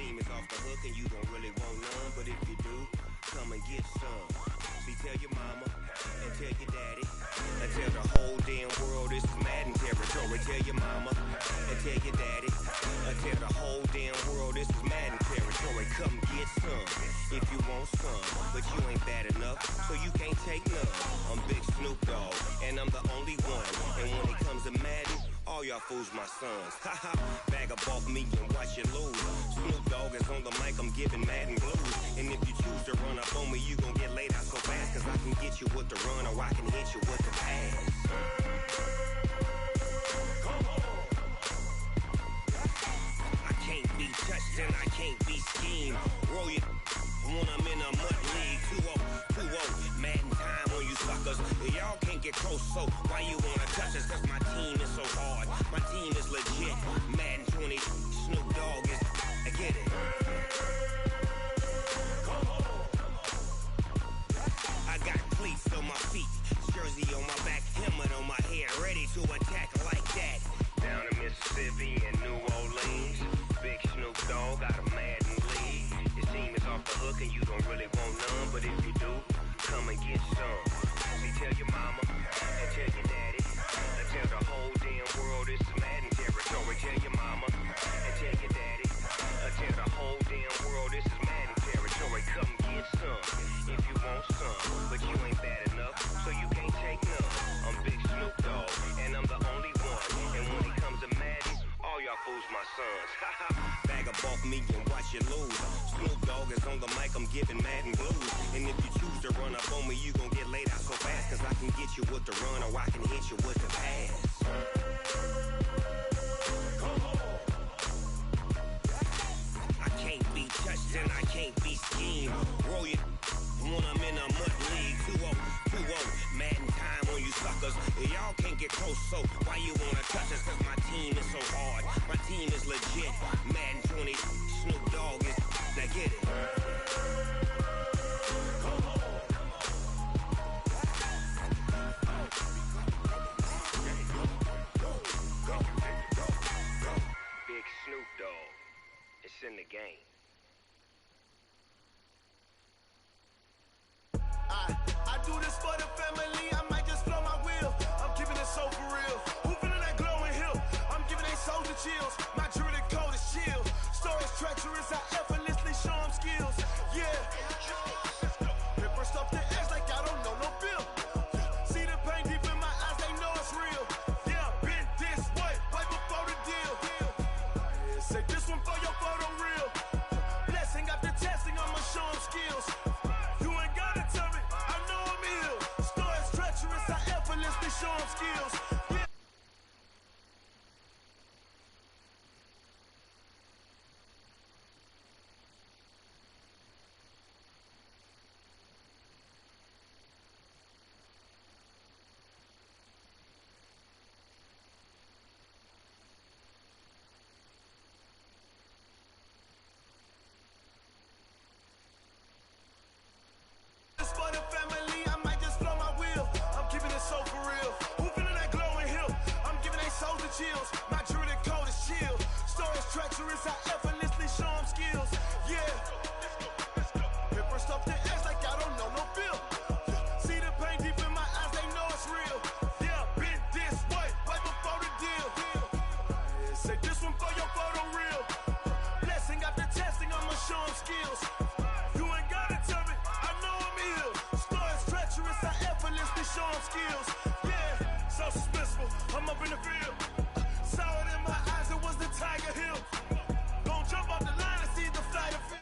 team is off the hook and you don't really want none, but if you do, come and get some. See, tell your mama and tell your daddy and tell the whole damn world this is Madden territory. Tell your mama and tell your daddy and tell the whole damn world this is Madden territory. Come get some if you want some, but you ain't bad enough, so you can't take none. I'm Big Snoop Dogg, and I'm the only one. And when it comes to Madden, all y'all fools my sons. Haha, bag up off me and watch you lose. Snoop Dogg is on the mic, I'm giving Madden blues. And if you choose to run up on me, you gon' get laid out so fast, cause I can get you with the run or I can hit you with the pass. Come on. I can't be touched and I can't be schemed. Roll you when I'm in a mud league. 2-0, 2-0, Madden time on you suckers. Y'all can't get close, so why you wanna touch us? Cause my team is so hard, my team is legit. Madden 20, Snoop Dogg is, I get it. Come on. I got cleats on my feet, jersey on my back, helmet on my head, ready to attack like that. Down in Mississippi and New Orleans, Big Snoop Dogg got a Madden league. Your team is off the hook and you don't really want none, but if you do, come and get some. See, tell your mama and tell your daddy and tell the whole damn world this is Madden territory. Tell your mama and tell your daddy and tell the whole damn world this is Madden territory. Come get some if you want some, but you ain't bad enough, so you can't take none. I'm Big Snoop Dogg, and I'm the only one. And when it comes to Madden, all y'all fools my sons. Haha, bag up off me and watch you lose. Snoop Dogg is on the mic, I'm giving Madden blues. And if you choose to run up on me, you gon' get laid out so fast, cause I can get you with the run or I can hit you with the pass. Come on. I can't be touched and I can't be schemed. Roll you when I'm in a mud league. 2-0, 2-0, Madden time on you suckers. Y'all can't get close, so why you wanna touch us? Cause my team is so hard, my team is legit. Madden 20, Snoop Dogg is, now get it. Come on. Big Snoop Dogg, it's in the game. I do this for the family, I might just blow my wheel. I'm keeping it so for real. Who feeling that glowing hill? I'm giving they soldier chills. My jewelry coat is chill. Stories treacherous, I effortlessly show them skills. Yeah. Paper stuff the edge like I don't know no bill. See the pain deep in my eyes, they know it's real. Yeah, been this way, right before the deal. Say this one for your photo reel. Blessing after testing, I'ma show them skills. You ain't gotta tell me, I know I'm ill. Stories treacherous, I effortlessly show them skills. Yeah. For the family, I might just blow my wheel. I'm keeping it so for real. Who feeling that glowing hill? I'm giving they soldier chills. My jewelry coat is chill. Stories treacherous, I effortlessly show them skills. Yeah. Paper stuff the edge like I don't know no bill. See the pain deep in my eyes, they know it's real. Yeah, been this way, right before the deal. Say this one for your photo reel. Blessing after testing, I'ma show them skills. You ain't gotta tell me, I know I'm ill. Stories treacherous, I effortlessly show them skills. Yeah, so suspenseful, I'm up in the field. Saw it in my eyes, it was the Tiger Hill. Gon' jump off the line and see the flight of field.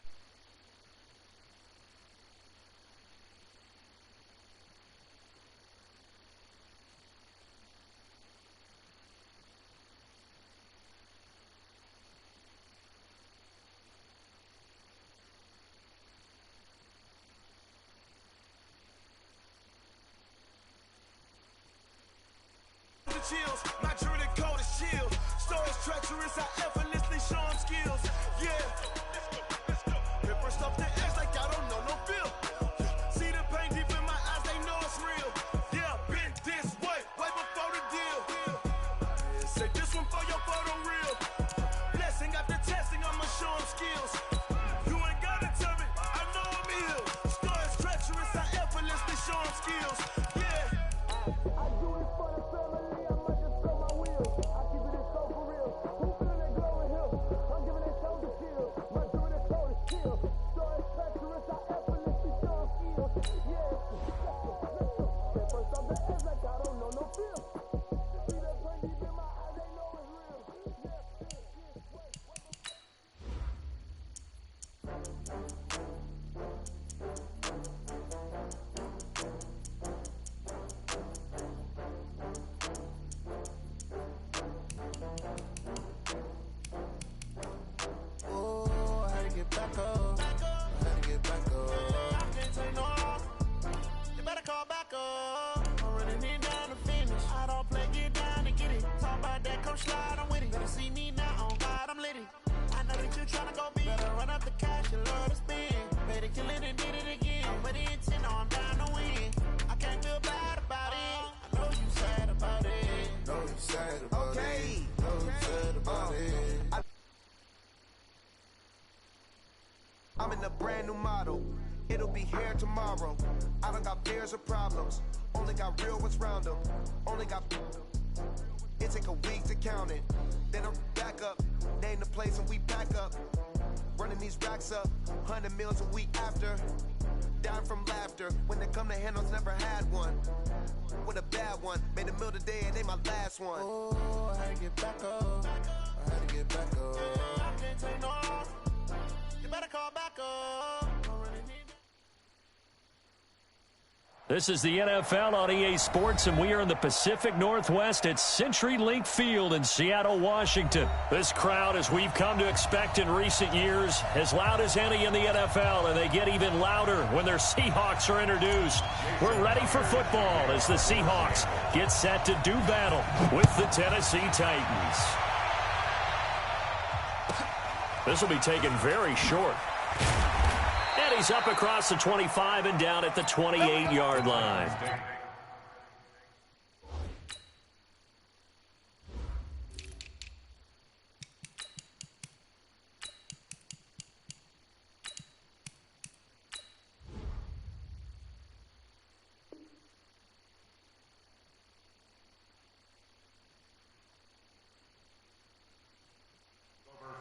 Chills, my jewelry coat is chill. Stories treacherous, I effortlessly show them skills. Yeah. Paper stuff the edge like I don't know no bill. See the pain deep in my eyes, they know it's real. Yeah, been this way, right before the deal. Say this one for your photo reel. Blessing after testing, I'ma show them skills. tryna go big. Better run up the cash, you love to spend. Better kill it and did it again. With the intent, no, I'm down to win. I can't feel bad about it. I know you sad about it. Know you sad about it. Know you sad about it. I'm in a brand new model. It'll be here tomorrow. I don't got fears or problems. Only got real ones round them. Only got... It take a week to count it. Then I'm back up. Name the place and we back up. Running these racks up. 100 meals a week after. Dying from laughter. When they come to handles, never had one. With a bad one. Made a meal today and they my last one. Oh, I had to get back up. I had to get back up. I can't take no loss. You better call back up. This is the NFL on EA Sports, and we are in the Pacific Northwest at CenturyLink Field in Seattle, Washington. This crowd, as we've come to expect in recent years, as loud as any in the NFL, and they get even louder when their Seahawks are introduced. We're ready for football as the Seahawks get set to do battle with the Tennessee Titans. This will be taken very short. And he's up across the 25 and down at the 28-yard line.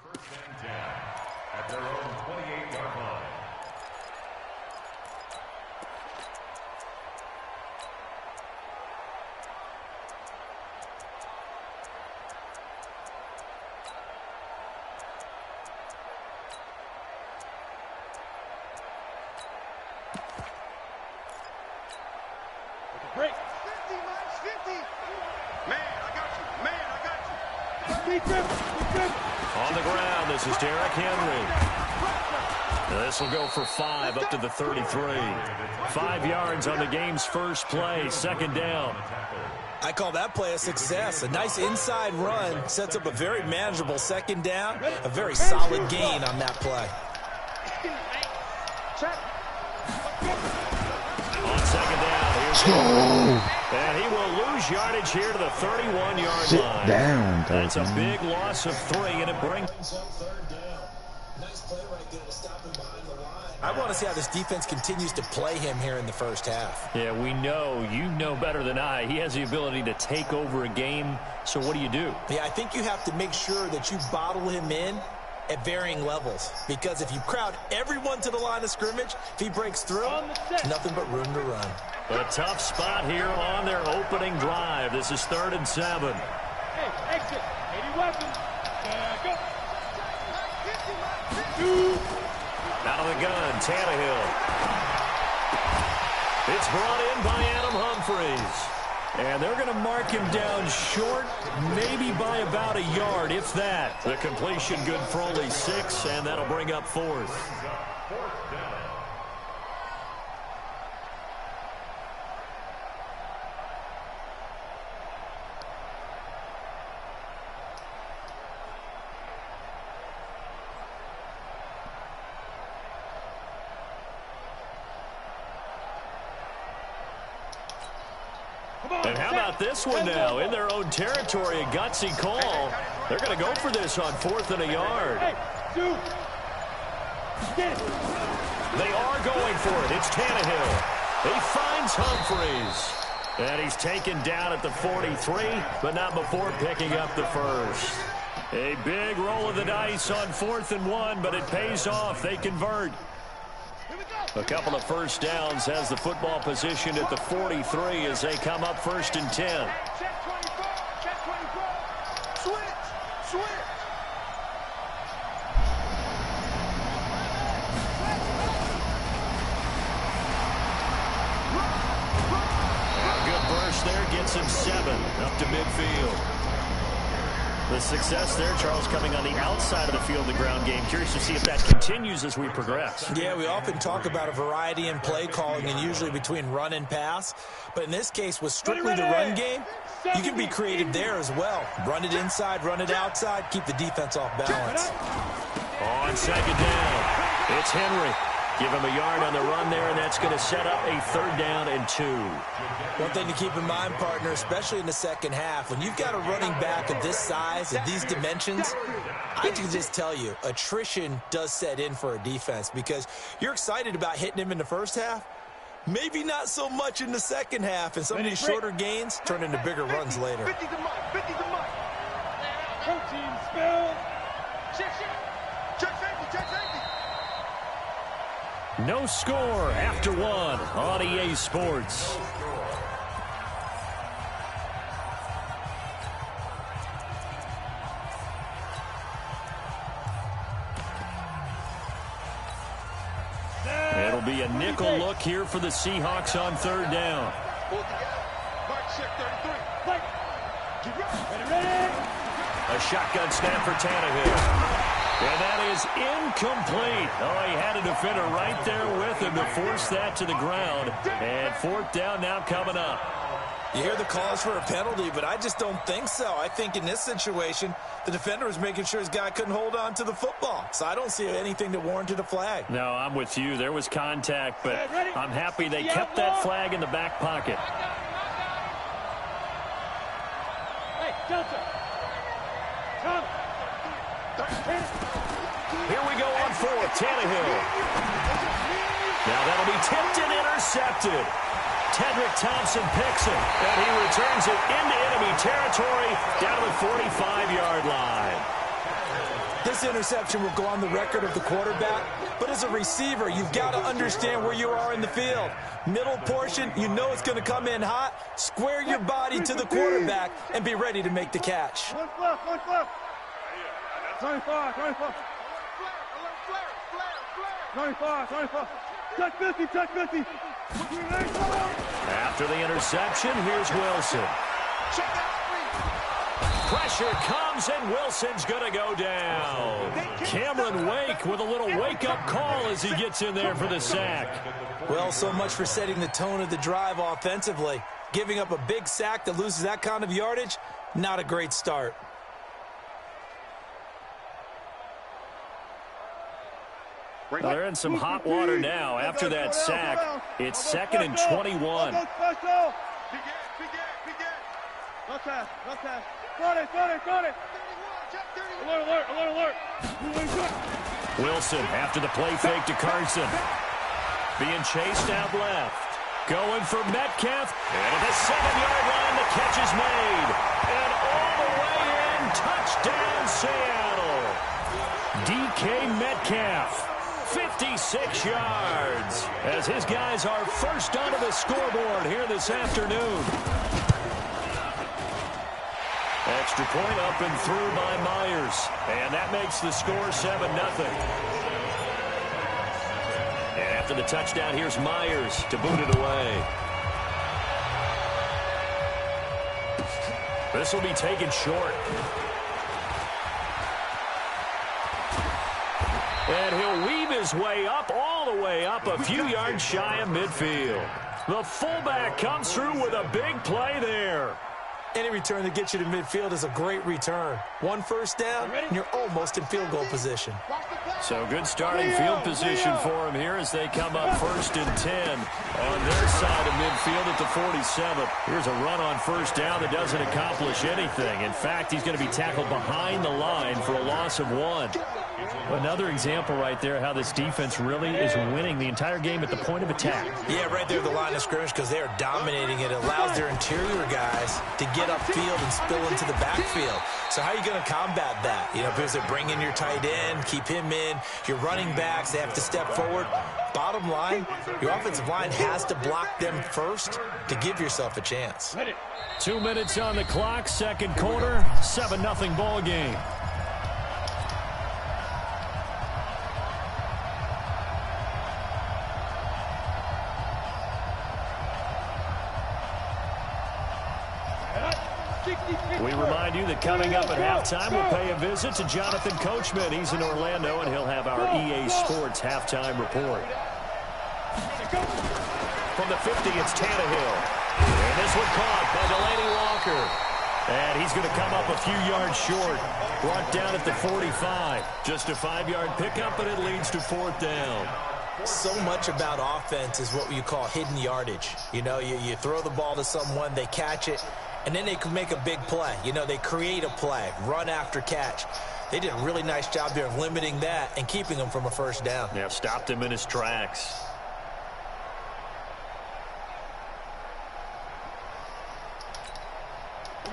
First and 10 at their own 28-yard line. Break. 50, Mike, 50. Man, I got you. Man, I got you. Be good. On the ground, this is Derrick Henry. This will go for 5 up to the 33. 5 yards on the game's first play, second down. I call that play a success. A nice inside run sets up a very manageable second down. A very solid gain on that play. On second down, here's and he will lose yardage here to the 31-yard line. Down, That's a big loss of 3, and it brings up third down. Nice play right there to stop him behind the line. I want to see how this defense continues to play him here in the first half. Yeah, we know. You know better than I. He has the ability to take over a game. So what do you do? Yeah, I think you have to make sure that you bottle him in at varying levels. Because if you crowd everyone to the line of scrimmage, if he breaks through, nothing but room to run. A tough spot here on their opening drive. This is 3rd and 7. Hey, exit. 80 weapons. Go. Out of the gun, Tannehill. It's brought in by Adam Humphries. And they're going to mark him down short, maybe by about a yard, if that. The completion good for only 6, and that'll bring up 4th. And how about this one now? In their own territory, a gutsy call. They're going to go for this on 4th and a yard. They are going for it. It's Tannehill. He finds Humphries. And he's taken down at the 43, but not before picking up the first. A big roll of the dice on 4th and 1, but it pays off. They convert. A couple of first downs has the football position at the 43 as they come up 1st and 10. Check 24. Check 24. Switch. A good burst there gets him 7 up to midfield. The success there, Charles, coming on the outside of the field, the ground game. Curious to see if that continues as we progress. Yeah, we often talk about a variety in play calling and usually between run and pass. But in this case, with strictly the run game, you can be creative there as well. Run it inside, run it outside, keep the defense off balance. On second down, it's Henry. Give him a yard on the run there, and that's going to set up a 3rd down and 2. One thing to keep in mind, partner, especially in the second half, when you've got a running back of this size, of these dimensions, I can just tell you, attrition does set in for a defense because you're excited about hitting him in the first half. Maybe not so much in the second half, and some of these shorter gains turn into bigger runs later. 50 the mic, 50 the mic. Protein spill. Check safety. No score after 1 on EA Sports. It'll be a nickel look here for the Seahawks on 3rd down. Mark check 33. A shotgun snap for Tannehill. And that is incomplete. Oh, he had a defender right there with him to force that to the ground. And 4th down now coming up. You hear the calls for a penalty, but I just don't think so. I think in this situation, the defender was making sure his guy couldn't hold on to the football. So I don't see anything that warranted a flag. No, I'm with you. There was contact, but I'm happy they kept that flag in the back pocket. Hey, Delta. Come. Here we go on 4th. Tannehill. Now that'll be tipped and intercepted. Tedrick Thompson picks it, and he returns it into enemy territory down to the 45-yard line. This interception will go on the record of the quarterback, but as a receiver, you've got to understand where you are in the field. Middle portion, you know it's going to come in hot. Square your body to the quarterback and be ready to make the catch. 25. 25. Touch 50. After the interception, here's Wilson. Pressure comes, and Wilson's going to go down. Cameron Wake with a little wake-up call as he gets in there for the sack. Well, so much for setting the tone of the drive offensively. Giving up a big sack that loses that kind of yardage, not a great start. They're in some hot water now after that sack. It's 2nd and 21. No pass. Got it. Alert. Wilson after the play fake to Carson. Being chased out left. Going for Metcalf. And at the 7-yard line, the catch is made. And all the way in, touchdown Seattle. DK Metcalf. 56 yards as his guys are first onto the scoreboard here this afternoon. Extra point up and through by Myers, and that makes the score 7-0. And after the touchdown, here's Myers to boot it away. This will be taken short. And he'll weave his way up, all the way up, a few yards shy of midfield. The fullback comes through with a big play there. Any return that gets you to midfield is a great return. 1 first down, and you're almost in field goal position. So good starting field position for him here as they come up 1st and 10 on their side of midfield at the 47. Here's a run on 1st down that doesn't accomplish anything. In fact, he's going to be tackled behind the line for a loss of 1. Another example right there how this defense really is winning the entire game at the point of attack. Yeah, right there at the line of scrimmage because they are dominating it. It allows their interior guys to get upfield and spill into the backfield. So how are you going to combat that? You know, because they bring in your tight end, keep him in. Your running backs, they have to step forward. Bottom line, your offensive line has to block them first to give yourself a chance. 2 minutes on the clock, 2nd quarter, 7-0 ball game. We remind you that coming up at halftime, we'll pay a visit to Jonathan Coachman. He's in Orlando, and he'll have our EA Sports halftime report. From the 50, it's Tannehill. And this one caught by Delaney Walker. And he's going to come up a few yards short. Brought down at the 45. Just a 5-yard pickup, but it leads to 4th down. So much about offense is what you call hidden yardage. You know, you throw the ball to someone, they catch it, and then they can make a big play. You know, they create a play, run after catch. They did a really nice job there of limiting that and keeping him from a 1st down. Yeah, stopped him in his tracks.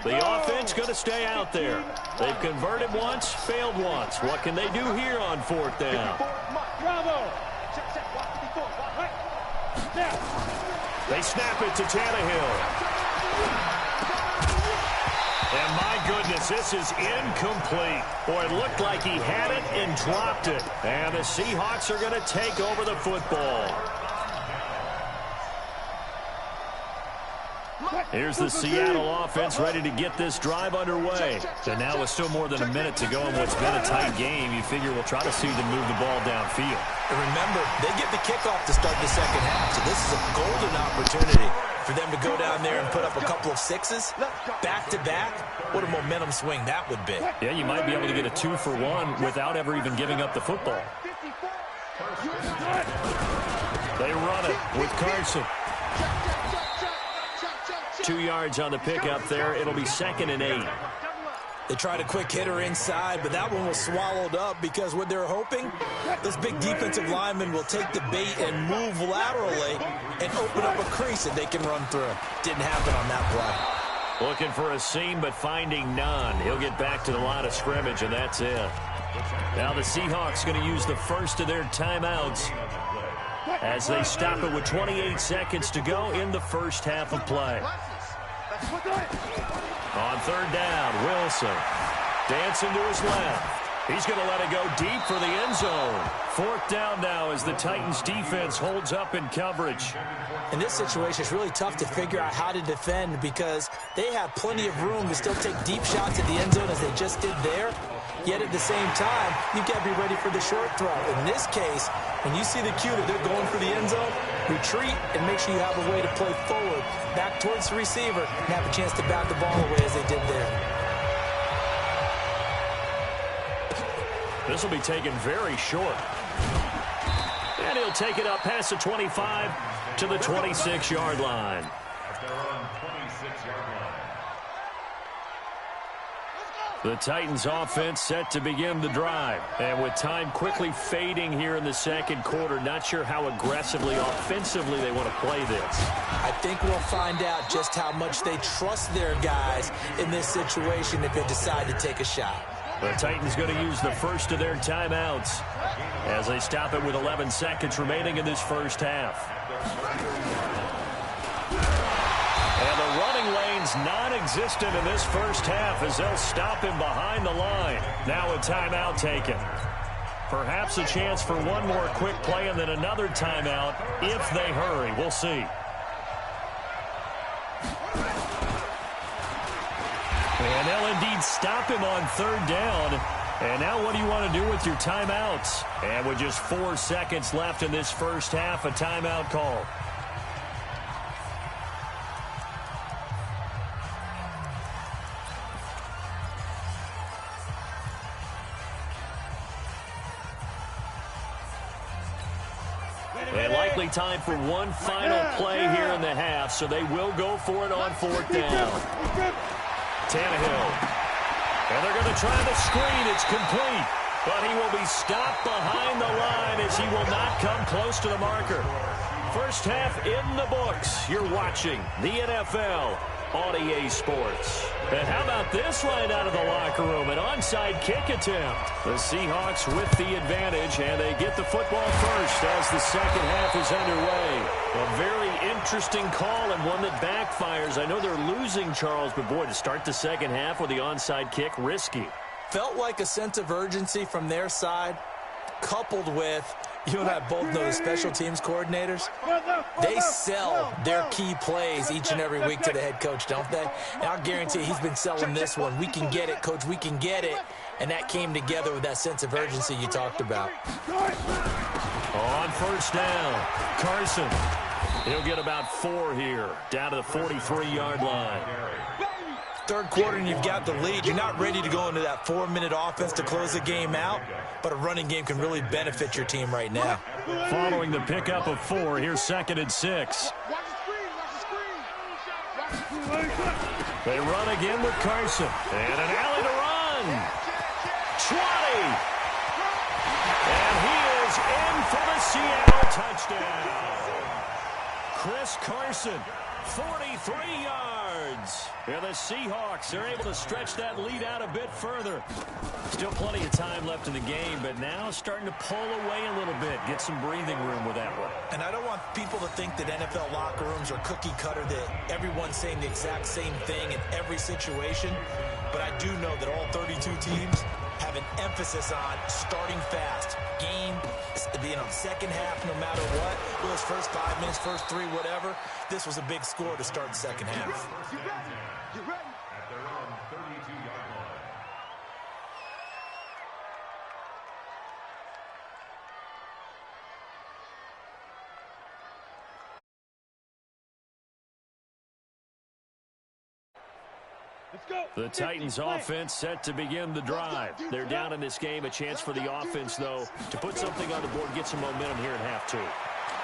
The offense going to stay out there. They've converted once, failed once. What can they do here on 4th down? They snap it to Tannehill. And my goodness, this is incomplete. Boy, it looked like he had it and dropped it. And the Seahawks are going to take over the football. Here's the Seattle offense ready to get this drive underway. And now with still more than a minute to go in what's been a tight game, you figure we'll try to see them move the ball downfield. And remember, they get the kickoff to start the 2nd half, so this is a golden opportunity for them to go down there and put up a couple of 6s back-to-back. What a momentum swing that would be. Yeah, you might be able to get a 2-for-1 without ever even giving up the football. They run it with Carson. 2 yards on the pickup there. It'll be 2nd and 8. They tried a quick hitter inside, but that one was swallowed up because what they're hoping, this big defensive lineman will take the bait and move laterally and open up a crease that they can run through. Didn't happen on that play. Looking for a seam, but finding none. He'll get back to the line of scrimmage, and that's it. Now the Seahawks going to use the first of their timeouts as they stop it with 28 seconds to go in the 1st half of play. On 3rd down, Wilson dancing to his left. He's going to let it go deep for the end zone. 4th down now as the Titans defense holds up in coverage. In this situation, it's really tough to figure out how to defend because they have plenty of room to still take deep shots at the end zone as they just did there. Yet at the same time, you've got to be ready for the short throw. In this case, when you see the cue that they're going for the end zone, retreat and make sure you have a way to play forward, back towards the receiver, and have a chance to bat the ball away as they did there. This will be taken very short. And he'll take it up past the 25 to the 26-yard line. The Titans offense set to begin the drive. And with time quickly fading here in the 2nd quarter, not sure how aggressively, offensively they want to play this. I think we'll find out just how much they trust their guys in this situation if they decide to take a shot. The Titans going to use the first of their timeouts as they stop it with 11 seconds remaining in this 1st half. And the running lane's non-existent in this 1st half as they'll stop him behind the line. Now a timeout taken. Perhaps a chance for one more quick play and then another timeout if they hurry. We'll see. And they'll indeed stop him on 3rd down. And now what do you want to do with your timeouts? And with just 4 seconds left in this 1st half, a timeout call. And likely time for one final play here in the half, so they will go for it on 4th down. Tannehill. And they're going to try the screen. It's complete. But he will be stopped behind the line as he will not come close to the marker. 1st half in the books. You're watching the NFL on EA Sports. And how about this right out of the locker room? An onside kick attempt. The Seahawks with the advantage, and they get the football first as the 2nd half is underway. A very interesting call and one that backfires. I know they're losing, Charles, but boy, to start the 2nd half with the onside kick, risky. Felt like a sense of urgency from their side, coupled with, you and I both know the special teams coordinators, they sell their key plays each and every week to the head coach, don't they? And I'll guarantee he's been selling this one. We can get it, coach, we can get it. And that came together with that sense of urgency you talked about. On 1st down, Carson. He'll get about 4 here, down to the 43-yard line. Third quarter and you've got the lead. You're not ready to go into that 4-minute offense to close the game out, but a running game can really benefit your team right now. Following the pickup of 4, here's 2nd and 6. They run again with Carson. And an alley to run. 20. And he is in for the Seattle touchdown. Chris Carson, 43 yards. And the Seahawks are able to stretch that lead out a bit further. Still plenty of time left in the game, but now starting to pull away a little bit. Get some breathing room with that one. And I don't want people to think that NFL locker rooms are cookie cutter, that everyone's saying the exact same thing in every situation. But I do know that all 32 teams have an emphasis on starting fast. Game, second half, no matter what. It was first 5 minutes, first 3, whatever. This was a big score to start the second half. You ready? At their own 32-yard line. The Titans offense set to begin the drive. They're down in this game. A chance for the offense, though, to put something on the board, get some momentum here in half 2.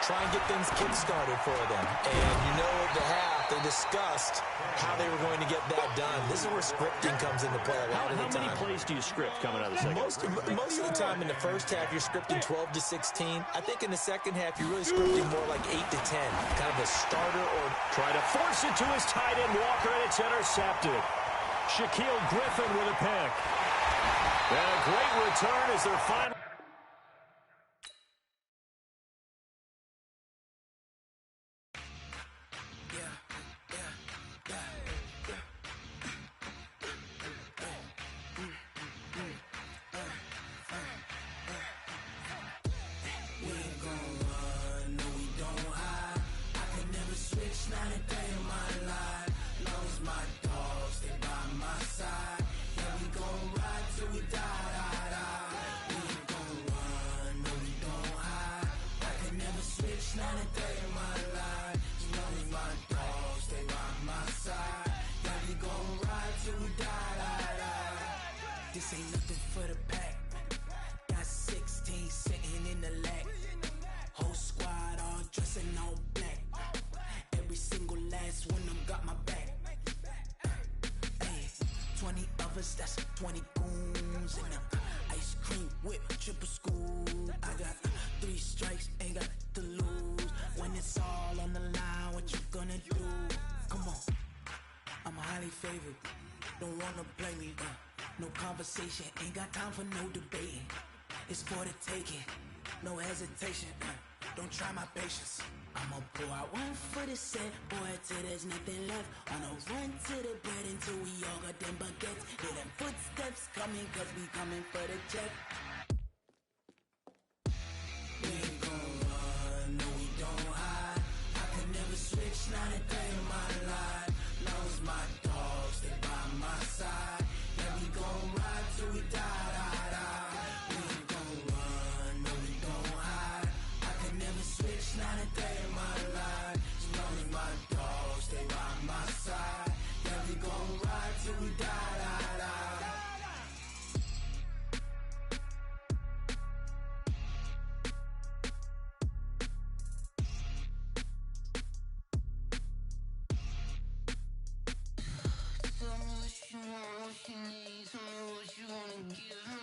Try and get things kick-started for them. And you know at the half, they discussed how they were going to get that done. This is where scripting comes into play a lot of the time. How many plays do you script coming out of the second? Most of the time in the first half, you're scripting 12 to 16. I think in the second half, you're really scripting more like 8 to 10. Kind of a starter or try to force it to his tight end, Walker, and it's intercepted. Shaquille Griffin with a pick. And a great return as their final. This ain't nothing for the pack. Got 16 sitting in the lag. Whole squad all dressing all black. Every single last one of them got my back. Hey, 20 of us, that's 20 goons in them. Ice cream whip, triple scoop. I got 3 strikes, ain't got to lose. When it's all on the line, what you gonna do? Come on, I'm highly favored. Don't wanna play me, no conversation, ain't got time for no debating. It's for the taking, no hesitation. Don't try my patience. I'ma pour out one for the set, boy, till there's nothing left. On a run to the bread until we all got them baguettes. Hear them footsteps coming, cause we coming for the check. We ain't gon' run, no we don't hide. I could never switch, not a day in my life. Long as my dogs, they by my side. Yeah, we gon' ride till we die, die, die. We ain't gon' run, no we don't hide. I could never switch, not a day in my life. As long as my dogs, they by my side. Yeah, we gon' ride till we die, die, die. Tell me what you want, what you need. Tell me what you wanna give me.